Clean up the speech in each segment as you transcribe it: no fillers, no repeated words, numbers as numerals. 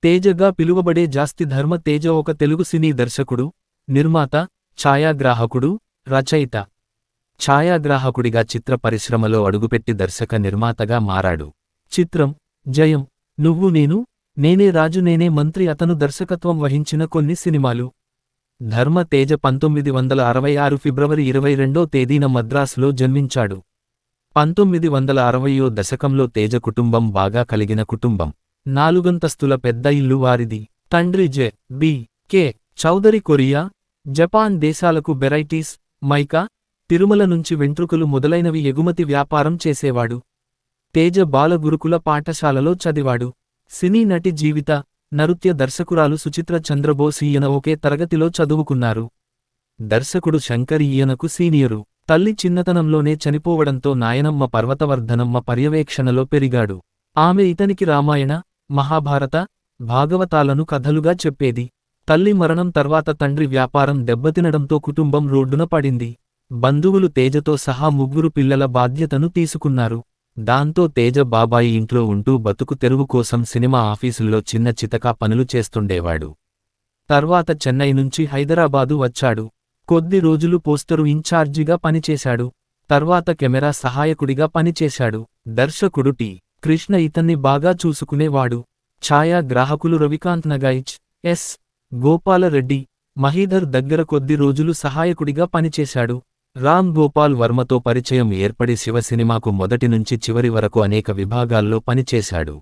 తేజగా పిలువబడే జాస్తి ధర్మ తేజ ఒక తెలుగు సినీ దర్శకుడు, నిర్మాత, ఛాయాగ్రాహకుడు, రచయిత. ఛాయాగ్రాహకుడిగా చిత్ర పరిశ్రమలో అడుగుపెట్టి దర్శక నిర్మాతగా మారాడు. చిత్రం జయం, నువ్వు నేను, నేనే రాజు నేనే మంత్రి అతను దర్శకత్వం వహించిన కొన్ని సినిమాలు. ధర్మ తేజ 1966 ఫిబ్రవరి 22వ తేదీన మద్రాసులో జన్మించాడు. 1960వ దశకంలో తేజ కుటుంబం బాగా కలిగిన కుటుంబం. 4 పెద్ద ఇల్లు వారిది. తండ్రి జె.బి.కె. చౌదరి కొరియా, జపాన్ దేశాలకు వెరైటీస్, మైకా, తిరుమల నుంచి వెంట్రుకలు మొదలైనవి ఎగుమతి వ్యాపారం చేసేవాడు. తేజ బాల గురుకుల పాఠశాలలో చదివాడు. సినీ నటి జీవిత, నృత్య దర్శకురాలు సుచిత్ర చంద్రబోస్ ఈయన ఒకే తరగతిలో చదువుకున్నారు. దర్శకుడు శంకర్ ఈయనకు సీనియరు. తల్లి చిన్నతనంలోనే చనిపోవడంతో నాయనమ్మ పర్వతవర్ధనమ్మ పర్యవేక్షణలో పెరిగాడు. ఆమె ఇతనికి రామాయణ, మహాభారత, భాగవతాలను కథలుగా చెప్పేది. తల్లి మరణం తర్వాత తండ్రి వ్యాపారం దెబ్బతినడంతో కుటుంబం రోడ్డున పడింది. బంధువులు తేజతో సహా 3 పిల్లల బాధ్యతను తీసుకున్నారు. దాంతో తేజ బాబాయి ఇంట్లో ఉంటూ బతుకు తెరువు కోసం సినిమా ఆఫీసుల్లో చిన్న చితకా పనులు చేస్తుండేవాడు. తర్వాత చెన్నై నుంచి హైదరాబాదు వచ్చాడు. కొద్ది రోజులు పోస్టరు ఇన్ఛార్జిగా పనిచేశాడు. తర్వాత కెమెరా సహాయకుడిగా పనిచేశాడు. దర్శకుడు టి. కృష్ణ ఇతన్ని బాగా చూసుకునేవాడు. ఛాయాగ్రాహకులు రవికాంత్ నగైచ్, ఎస్. గోపాలరెడ్డి, మహీధర్ దగ్గర కొద్ది రోజులు సహాయకుడిగా పనిచేశాడు. రామ్ గోపాల్ వర్మతో పరిచయం ఏర్పడి శివ సినిమాకు మొదటి నుంచి చివరి వరకు అనేక విభాగాల్లో పనిచేశాడు.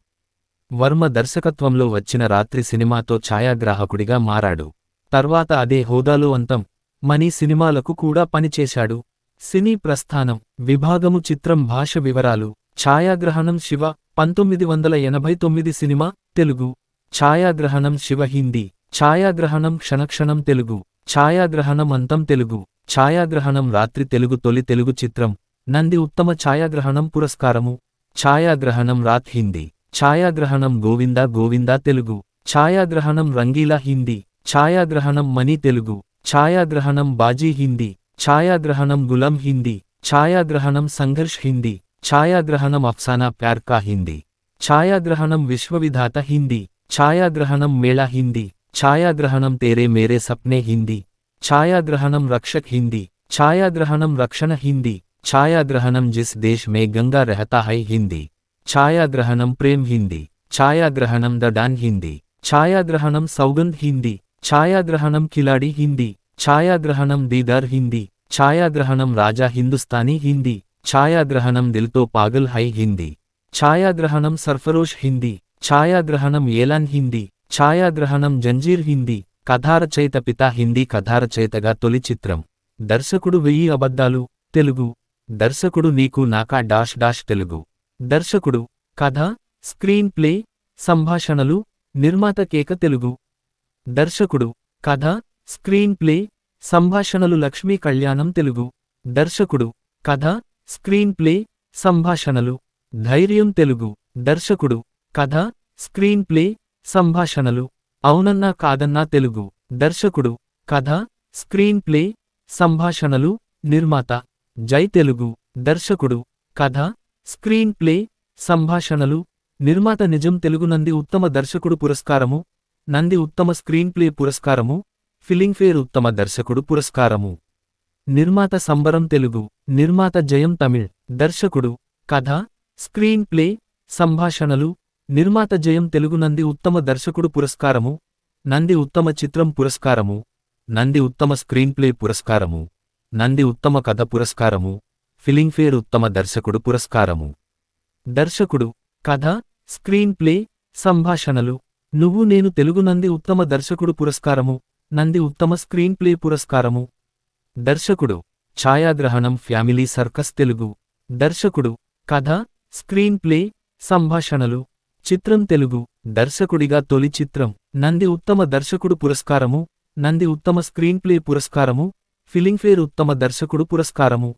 వర్మ దర్శకత్వంలో వచ్చిన రాత్రి సినిమాతో ఛాయాగ్రాహకుడిగా మారాడు. తర్వాత అదే హోదాలో అంతం, మనీ సినిమాలకు కూడా పనిచేశాడు. సినీ ప్రస్థానం, విభాగము చిత్రం భాష వివరాలు. ఛాయాగ్రహణం శివ 1989 సినిమా, తెలుగు. ఛాయాగ్రహణం శివ హిందీ. ఛాయాగ్రహణం క్షణక్షణం తెలుగు. ఛాయాగ్రహణం అంతం తెలుగు. ఛాయాగ్రహణం రాత్రి తెలుగు. తొలి తెలుగు చిత్రం, నంది ఉత్తమ ఛాయాగ్రహణం పురస్కారము. ఛాయాగ్రహణం రాత్ హిందీ. ఛాయాగ్రహణం గోవిందా గోవిందా తెలుగు. ఛాయాగ్రహణం రంగీలా హిందీ. ఛాయాగ్రహణం మనీ తెలుగు. ఛాయాగ్రహణం బాజీ హిందీ. ఛాయాగ్రహణం గులాం హిందీ. ఛాయాగ్రహణం సంఘర్ష్ హిందీ. ఛాయాగ్రహణం అఫ్సానా ప్యార్ కా హిందీ. ఛాయాగ్రహణం విశ్వవిధాత హిందీ. ఛాయాగ్రహణం మేళా హిందీ. ఛాయాగ్రహణం తేరే మేరే సప్నే హిందీ. ఛాయాగ్రహణం రక్షక్ హిందీ. ఛాయాగ్రహణం రక్షణ హిందీ. ఛాయాగ్రహణం జిస్ దేశ్ మే గంగా రహతా హై హిందీ. ఛాయాగ్రహణం ప్రేమ్ హిందీ. ఛాయాగ్రహణం ద డాన్ హిందీ. ఛాయాగ్రహణం సౌగంధ్ హిందీ. ఛాయాగ్రహణం ఖిలాడి హిందీ. ఛాయాగ్రహణం దీదార్ హిందీ. ఛాయాగ్రహణం రాజా హిందుస్తానీ హిందీ. ఛాయాగ్రహణం దిల్తో పాగల్ హై హిందీ. ఛాయాగ్రహణం సర్ఫరోష్ హిందీ. ఛాయాగ్రహణం ఏలాన్ హిందీ. ఛాయాగ్రహణం జంజీర్ హిందీ. కథారచయిత పితా హిందీ. కథారచయితగా తొలి చిత్రం. దర్శకుడు 1000 అబద్ధాలు, తెలుగు. దర్శకుడు నీకు నాకా డాష్ డాష్ తెలుగు. దర్శకుడు కథ, స్క్రీన్ ప్లే, సంభాషణలు, నిర్మాత కేక తెలుగు. దర్శకుడు కథ, స్క్రీన్ ప్లే, సంభాషణలు లక్ష్మీ కళ్యాణం తెలుగు. దర్శకుడు కథ, స్క్రీన్ ప్లే, సంభాషణలు, ధైర్యం తెలుగు. దర్శకుడు కథ, స్క్రీన్ ప్లే, సంభాషణలు, అవునన్నా కాదన్నా తెలుగు. దర్శకుడు కథ, స్క్రీన్ ప్లే, సంభాషణలు, నిర్మాత జై తెలుగు. దర్శకుడు కథ, స్క్రీన్ ప్లే, సంభాషణలు, నిర్మాత నిజం తెలుగు. నంది ఉత్తమ దర్శకుడు పురస్కారము, నంది ఉత్తమ స్క్రీన్ ప్లే పురస్కారము, ఫిలింఫేర్ ఉత్తమ దర్శకుడు పురస్కారము. నిర్మాత సంబరం తెలుగు. నిర్మాత జయం తమిళ్. దర్శకుడు కథ, స్క్రీన్ ప్లే, సంభాషణలు, నిర్మాత జయం తెలుగు. నంది ఉత్తమ దర్శకుడు పురస్కారము, నంది ఉత్తమ చిత్రం పురస్కారము, నంది ఉత్తమ స్క్రీన్ ప్లే పురస్కారము, నంది ఉత్తమ కథ పురస్కారము, ఫిలింఫేర్ ఉత్తమ దర్శకుడు పురస్కారము. దర్శకుడు కథ, స్క్రీన్ ప్లే, సంభాషణలు, నువ్వు నేను తెలుగు. నంది ఉత్తమ దర్శకుడు పురస్కారము, నంది ఉత్తమ స్క్రీన్ ప్లే పురస్కారము. దర్శకుడు ఛాయాగ్రహణం ఫ్యామిలీ సర్కస్ తెలుగు. దర్శకుడు కథ, స్క్రీన్ ప్లే, సంభాషణలు, చిత్రం తెలుగు. దర్శకుడిగా తొలి చిత్రం, నంది ఉత్తమ దర్శకుడు పురస్కారము, నంది ఉత్తమ స్క్రీన్ ప్లే పురస్కారము, ఫిలింఫేర్ ఉత్తమ దర్శకుడు పురస్కారము.